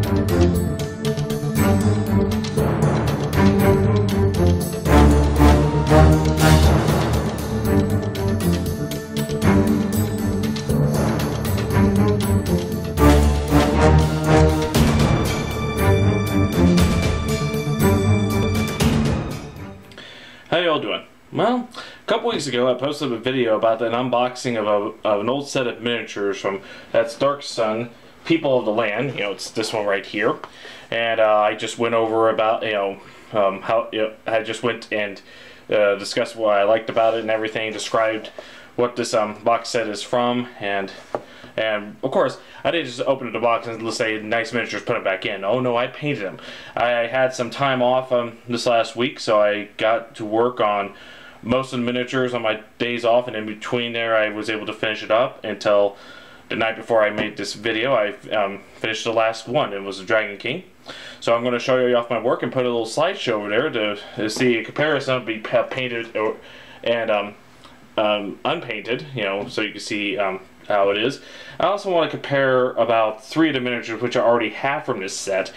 How y'all doing? Well, a couple weeks ago I posted a video about an unboxing of an old set of miniatures from that's Dark Sun, People of the Land. You know, it's this one right here, and I just went over about how I just went and discussed what I liked about it and everything, described what this box set is from, and of course, I didn't just open the box and let's say nice miniatures, put them back in. Oh no, I painted them. I had some time off this last week, so I got to work on most of the miniatures on my days off, and in between there I was able to finish it up until the night before I made this video. I finished the last one. It was the Dragon King. So I'm going to show you off my work and put a little slideshow over there to see a comparison of be painted and unpainted, you know, so you can see how it is. I also want to compare about 3 of the miniatures which I already have from this set.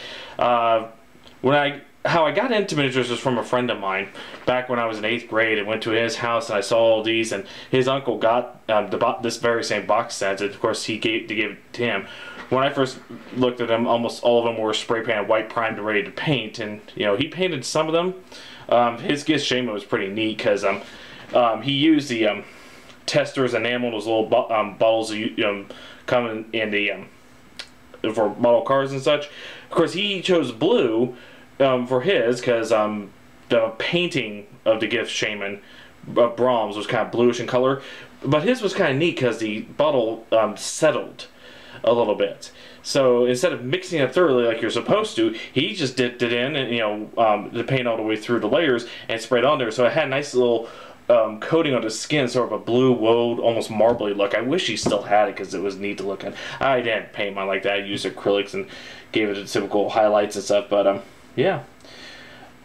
How I got into miniatures was from a friend of mine back when I was in 8th grade. I went to his house and I saw all these, and his uncle got this very same box set, and of course he gave it to him. When I first looked at them, almost all of them were spray painted white, primed, and ready to paint, and you know, he painted some of them. His Gith shaman was pretty neat because he used the testers enamel, those little bottles come in the for model cars and such. Of course, he chose blue for his because the painting of the Gith shaman Brahms was kind of bluish in color, but his was kind of neat because the bottle settled a little bit. So instead of mixing it thoroughly like you're supposed to, he just dipped it in and, you know, the paint all the way through the layers and sprayed on there. So it had a nice little coating on the skin, sort of a blue woad, almost marbly look. I wish he still had it because it was neat to look at. I didn't paint mine like that. I used acrylics and gave it the typical highlights and stuff, but yeah.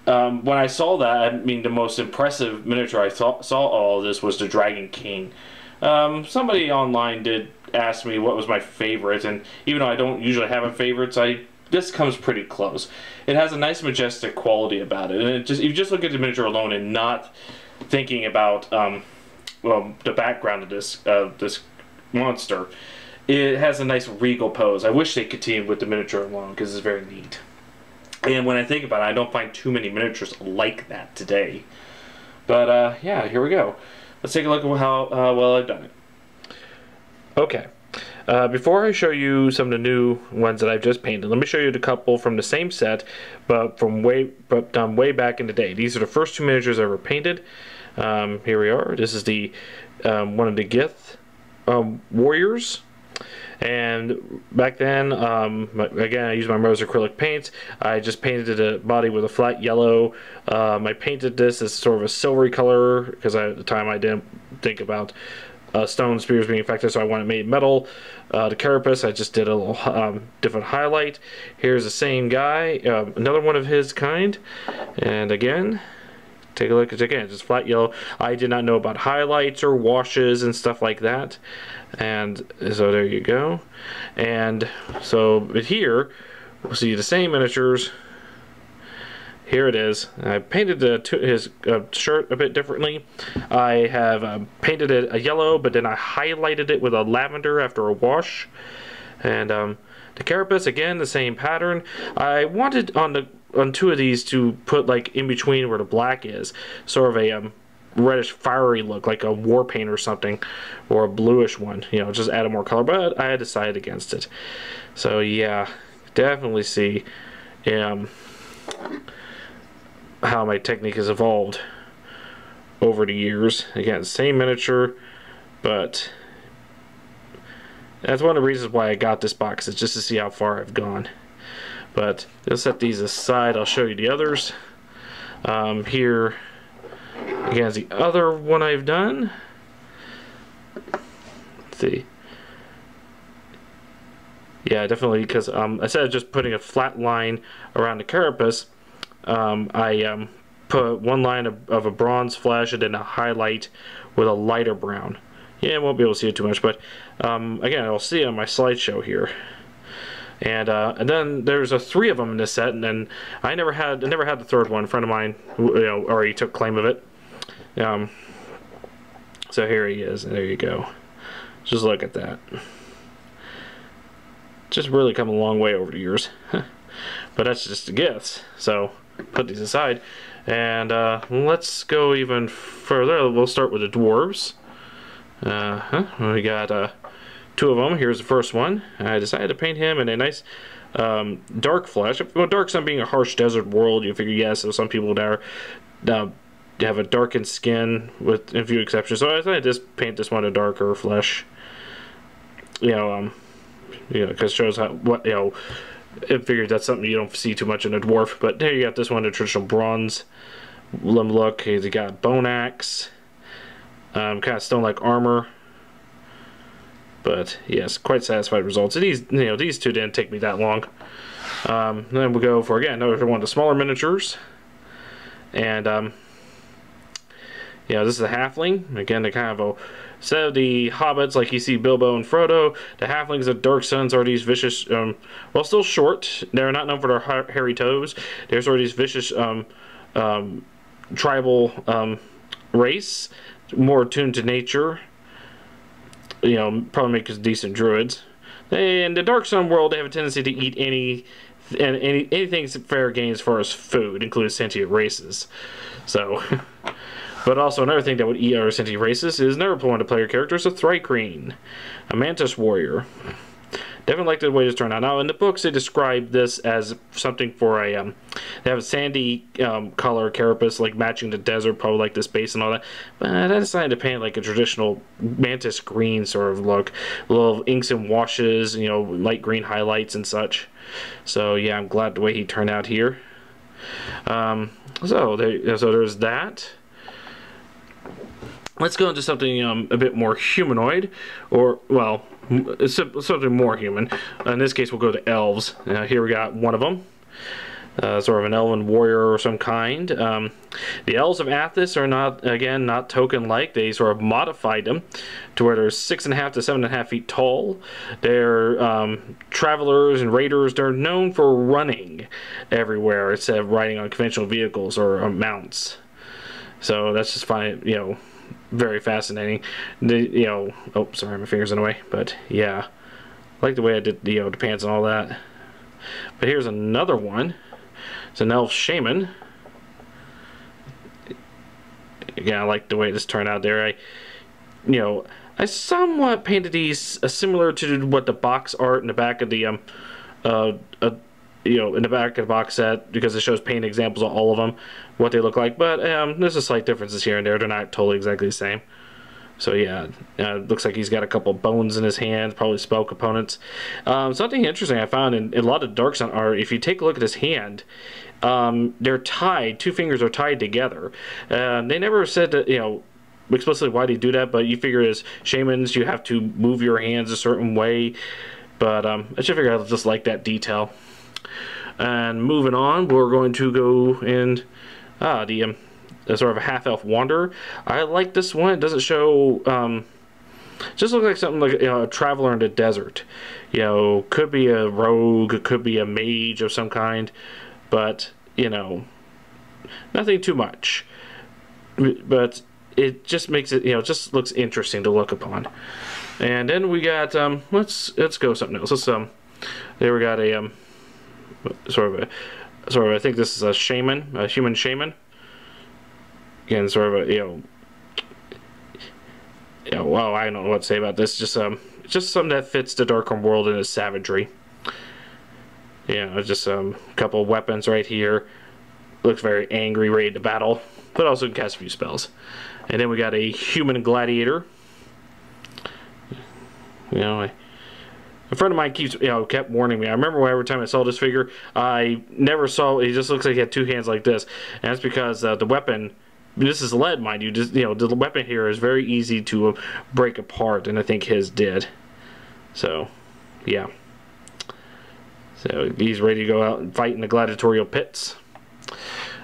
When I saw that, I mean, the most impressive miniature I saw all of this was the Dragon King. Somebody online did ask me what was my favorite, and even though I don't usually have a favorite, this comes pretty close. It has a nice majestic quality about it, and if you just look at the miniature alone and not thinking about the background of this monster, it has a nice regal pose. I wish they continued with the miniature alone because it's very neat. And when I think about it, I don't find too many miniatures like that today. But yeah, here we go. Let's take a look at how well I've done it. Okay. Before I show you some of the new ones that I've just painted, let me show you the couple from the same set, but done way back in the day. These are the first 2 miniatures I ever painted. Here we are. This is the one of the Gith warriors. And back then, again, I used my Rose acrylic paint. I just painted the body with a flat yellow. I painted this as sort of a silvery color because at the time I didn't think about stone spears being affected, so I wanted made metal. The carapace, I just did a little different highlight. Here's the same guy, another one of his kind, and again, take a look. Again, just flat yellow. I did not know about highlights or washes and stuff like that, and so there you go. And so but here we'll see the same miniatures. Here it is. I painted his shirt a bit differently. I have painted it a yellow, but then I highlighted it with a lavender after a wash. And the carapace, again, the same pattern. I wanted on 2 of these to put like in between where the black is, sort of a reddish fiery look, like a war paint or something, or a bluish one. You know, just add more color. But I decided against it. So yeah, definitely see how my technique has evolved over the years. Again, same miniature, but that's one of the reasons why I got this box, is just to see how far I've gone. But let's set these aside. I'll show you the others. Here again is the other one I've done. Let's see. Yeah, definitely, because instead of just putting a flat line around the carapace, I put one line of a bronze flesh and then a highlight with a lighter brown. Yeah, I won't be able to see it too much, but again, I'll see it on my slideshow here. And then there's three of them in this set, and then I never had the third one. A friend of mine, already took claim of it. So here he is. There you go. Just look at that. Just really come a long way over the years. But that's just the Giths. So put these aside, and let's go even further. We'll start with the dwarves. We got two of them. Here's the first one. I decided to paint him in a nice dark flesh. Well, dark sun being a harsh desert world, you figure yes. So some people there have a darkened skin, with a few exceptions. So I thought I'd just paint this one a darker flesh. Because it shows how I figured that's something you don't see too much in a dwarf. But there you got this one, the traditional bronze limb look. He's got bone axe, kind of stone-like armor. But yes, quite satisfied results. And these two didn't take me that long. Then we'll go for again another one of the smaller miniatures. And this is a halfling. Again, they kind of instead of the hobbits like you see Bilbo and Frodo, the halflings of Dark Suns are these vicious, well, still short. They're not known for their hairy toes. They're sort of these vicious tribal race, more attuned to nature. Probably make us decent druids. In the Dark Sun world, they have a tendency to eat anything fair game as far as food, including sentient races. So, but also another thing that would eat our sentient races is another one of the player characters, a Thri-kreen, a mantis warrior. Definitely like the way this turned out. Now, in the books, they describe this as something for a, they have a sandy color carapace, like matching the desert, probably like this base and all that. But I decided to paint like a traditional mantis green sort of look. Little inks and washes, light green highlights and such. So, yeah, I'm glad the way he turned out here. So there's that. Let's go into something a bit more humanoid, or, well, it's something more human. In this case, we'll go to elves. Here we got one of them. Sort of an elven warrior or some kind. The elves of Athos are not token-like. They sort of modified them to where they're 6.5 to 7.5 feet tall. They're travelers and raiders. They're known for running everywhere instead of riding on conventional vehicles or mounts. So that's just fine, very fascinating. Oh, sorry, my finger's in the way. But yeah, I like the way I did the pants and all that. But here's another one. It's an elf shaman. Again, I like the way this turned out there. I somewhat painted these similar to what the box art in the back of the in the back of the box set, because it shows paint examples of all of them, what they look like. But there's a slight differences here and there. They're not totally exactly the same. So yeah, it looks like he's got a couple bones in his hands, probably spell components. Something interesting I found in a lot of Dark Sun art, if you take a look at his hand, they're tied, two fingers are tied together. They never said that, explicitly why they do that, but you figure as shamans you have to move your hands a certain way. But I just figure I just like that detail. And moving on, we're going to go in the sort of a half-elf wanderer. I like this one. It doesn't show, just looks like something like a traveler in the desert. Could be a rogue, could be a mage of some kind, but nothing too much. But it just makes it, just looks interesting to look upon. And then we got let's go something else. Let's there we got a sort of I think this is a shaman, a human shaman. Again, sort of a well, I don't know what to say about this. Just something that fits the Darkroom world and its savagery. Just a couple of weapons right here. Looks very angry, ready to battle, but also can cast a few spells. And then we got a human gladiator. A friend of mine kept warning me. I remember every time I saw this figure, I never saw. He just looks like he had two hands like this, and that's because the weapon. This is lead, mind you. Just the weapon here is very easy to break apart, and I think his did. So, yeah. So he's ready to go out and fight in the gladiatorial pits.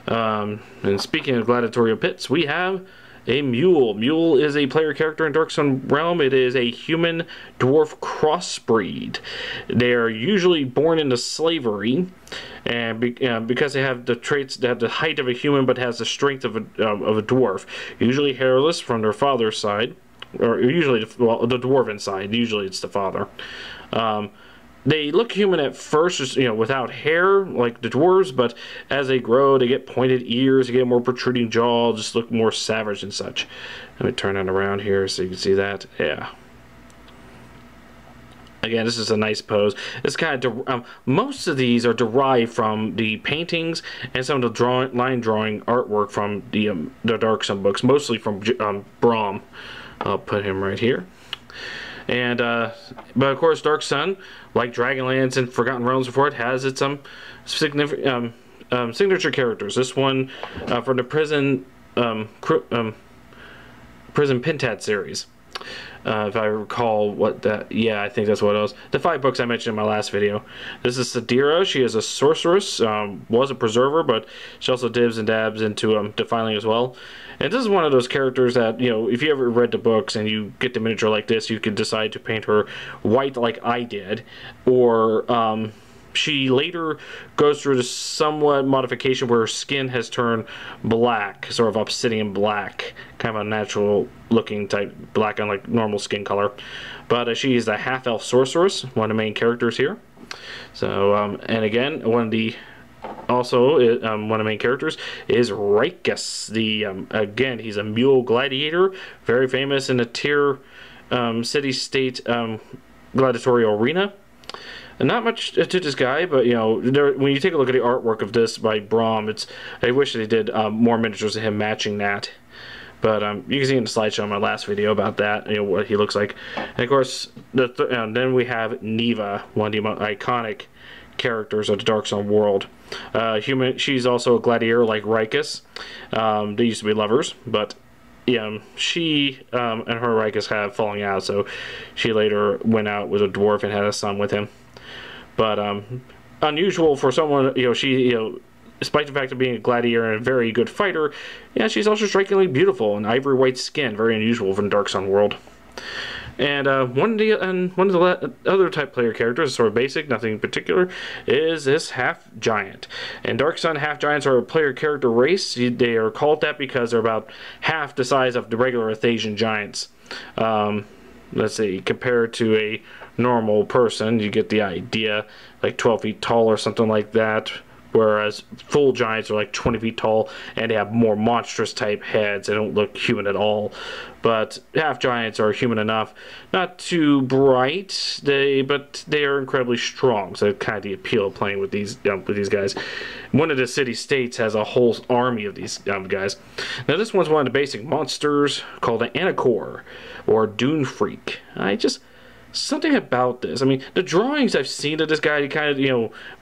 And speaking of gladiatorial pits, we have a mule. Mule is a player character in Dark Sun Realm. It is a human dwarf crossbreed. They are usually born into slavery, and because they have the traits, they have the height of a human but has the strength of a dwarf. Usually hairless from their father's side, or usually the dwarven side. Usually it's the father. They look human at first, just, without hair, like the dwarves, but as they grow, they get pointed ears, they get more protruding jaw, just look more savage and such. Let me turn it around here so you can see that. Yeah. Again, this is a nice pose. It's kind of most of these are derived from the paintings and some of the line drawing artwork from the Dark Sun books, mostly from Brahm. I'll put him right here. And but of course, Dark Sun, like Dragonlance and Forgotten Realms before it, has its signature characters. This one from the Prison Pentat series. If I recall what that, yeah, I think that's what it was. The 5 books I mentioned in my last video. This is Sadira. She is a sorceress, was a preserver, but she also dibs and dabs into defiling as well. And this is one of those characters that, if you ever read the books and you get the miniature like this, you could decide to paint her white like I did, or she later goes through this somewhat modification where her skin has turned black, sort of obsidian black, kind of a natural looking type black, unlike normal skin color. But she is a half-elf sorceress, one of the main characters here. So, and again, one of the main characters is Rikus. Again, he's a mule gladiator, very famous in the Tyr city-state gladiatorial arena. And not much to this guy, but when you take a look at the artwork of this by Brahm, I wish they did more miniatures of him matching that. But you can see in the slideshow in my last video about that, what he looks like. And of course, then we have Neva, one of the most iconic characters of the Dark Sun world. She's also a gladiator like Rikus. They used to be lovers, but she and her Rikus have falling out, so she later went out with a dwarf and had a son with him. But unusual for someone, despite the fact of being a gladiator and a very good fighter, she's also strikingly beautiful and ivory white skin, very unusual from the Dark Sun world. And one of the other type player characters, sort of basic, nothing in particular, is this half giant. And Dark Sun half giants are a player character race. They are called that because they're about half the size of the regular Athasian giants. Let's see, compared to a normal person, you get the idea, like 12 feet tall or something like that. Whereas full giants are like 20 feet tall and they have more monstrous type heads. They don't look human at all. But half giants are human enough. Not too bright, but they are incredibly strong. So kind of the appeal of playing with these guys. One of the city-states has a whole army of these guys. Now this one's one of the basic monsters called an Anacor or Dune Freak. Something about this. I mean, the drawings I've seen of this guy, he kind of,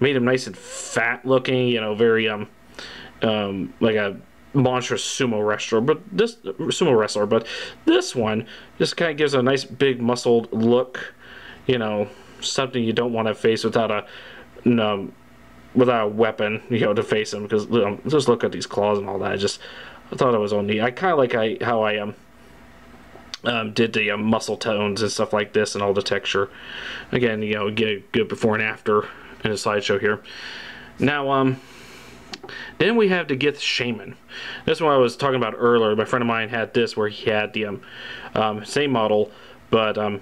made him nice and fat looking, very, like a monstrous sumo wrestler. But this one just kind of gives a nice big muscled look, something you don't want to face without a weapon, to face him. Because just look at these claws and all that. I thought it was all neat. I kind of like how I did the muscle tones and stuff like this and all the texture. Again, get a good before and after in a slideshow here. Now, then we have the Gith Shaman. This one I was talking about earlier. My friend of mine had this where he had the same model, but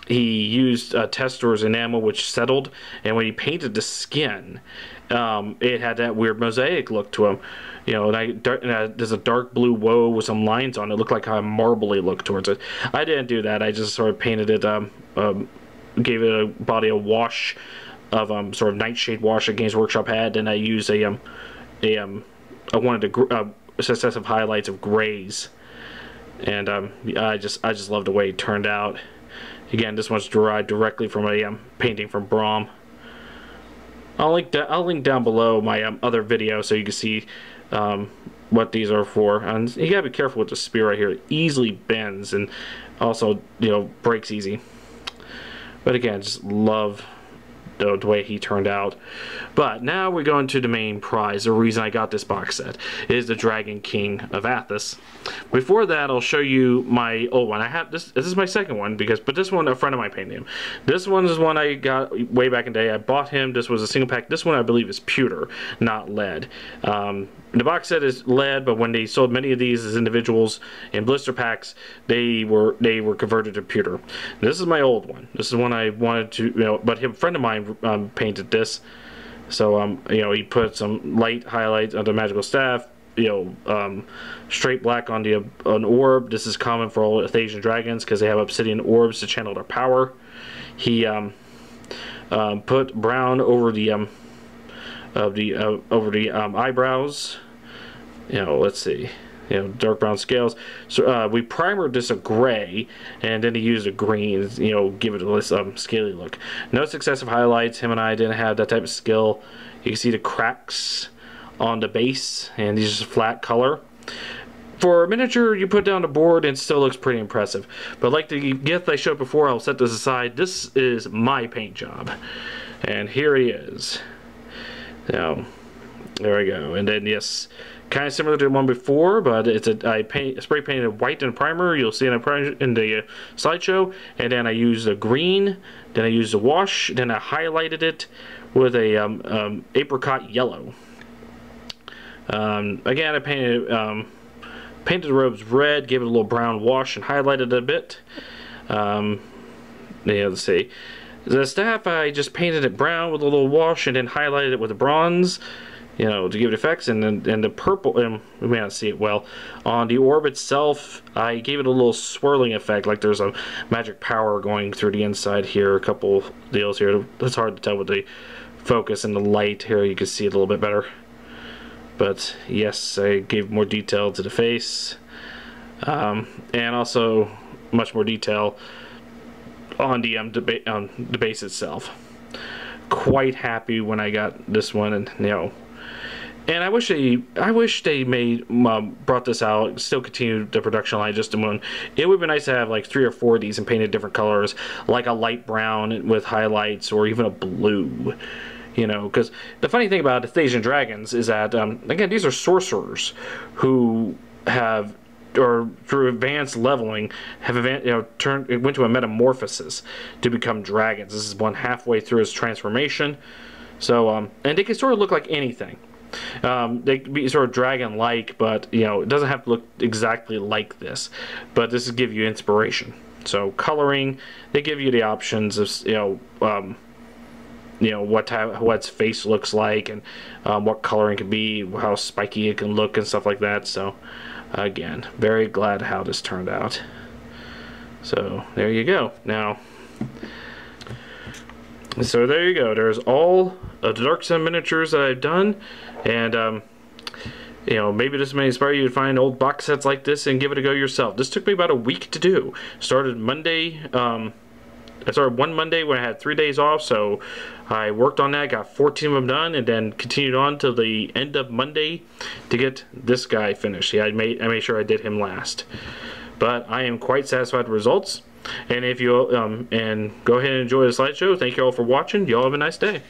he used Testor's enamel which settled, and when he painted the skin, it had that weird mosaic look to him. There's a dark blue woe with some lines on it. It looked like a marbly look towards it. I didn't do that. I just sort of painted it, gave it a body a wash of sort of nightshade wash that Games Workshop had, and I used I wanted successive highlights of grays, and I just loved the way it turned out. Again, this one's derived directly from a painting from Brahm. I'll link down below my other video so you can see what these are for. And you gotta be careful with the spear right here. It easily bends and also breaks easy. But again, just love the way he turned out. But now we're going to the main prize. The reason I got this box set is the Dragon King of Athos. Before that, I'll show you my old one. I have this. This is my second one but this one a friend of mine painted him. This one is one I got way back in the day. I bought him. This was a single pack. This one I believe is pewter, not lead. The box set is lead, but when they sold many of these as individuals in blister packs, they were converted to pewter. This is my old one. This is one I wanted to, but a friend of mine painted this. So he put some light highlights on the magical staff. Straight black on an orb. This is common for all Athasian dragons because they have obsidian orbs to channel their power. He put brown over the eyebrows. Let's see. Dark brown scales. So we primered this a gray, and then he used a green. Give it a scaly look. No successive highlights. Him and I didn't have that type of skill. You can see the cracks on the base, and these are just flat color. For a miniature, you put down the board and it still looks pretty impressive. But like the Gith I showed before, I'll set this aside. This is my paint job. And here he is. Now, there we go. And then, yes, kind of similar to the one before, but it's I spray painted white in primer. You'll see in the slideshow. And then I used a green. Then I used a wash. Then I highlighted it with a apricot yellow. Again, I painted the robes red, gave it a little brown wash, and highlighted it a bit. Let's see. The staff, I just painted it brown with a little wash, and then highlighted it with the bronze, to give it effects. And then the purple, we may not see it well. On the orb itself, I gave it a little swirling effect, like there's a magic power going through the inside here. A couple deals here. It's hard to tell with the focus and the light here. You can see it a little bit better. But yes, I gave more detail to the face, and also much more detail on the base itself. Quite happy when I got this one, and and I wish they brought this out, still continued the production line just a moment. It would be nice to have like 3 or 4 of these and painted different colors, like a light brown with highlights, or even a blue. Because the funny thing about Athasian dragons is that, again, these are sorcerers who have, or through advanced leveling, have went to a metamorphosis to become dragons. This is one halfway through his transformation. So, and they can sort of look like anything. They can be sort of dragon-like, but, it doesn't have to look exactly like this. But this will give you inspiration. So, coloring, they give you the options of, what its face looks like, and what coloring can be, how spiky it can look, and stuff like that. So again, very glad how this turned out. So there you go. Now, so there you go. There's all of the Dark Sun miniatures that I've done, and maybe this may inspire you to find old box sets like this and give it a go yourself. This took me about a week to do. Started Monday. I started one Monday when I had 3 days off, so I worked on that, got 14 of them done, and then continued on till the end of Monday to get this guy finished. I made sure I did him last. But I am quite satisfied with the results. And if you and go ahead and enjoy the slideshow. Thank you all for watching. You all have a nice day.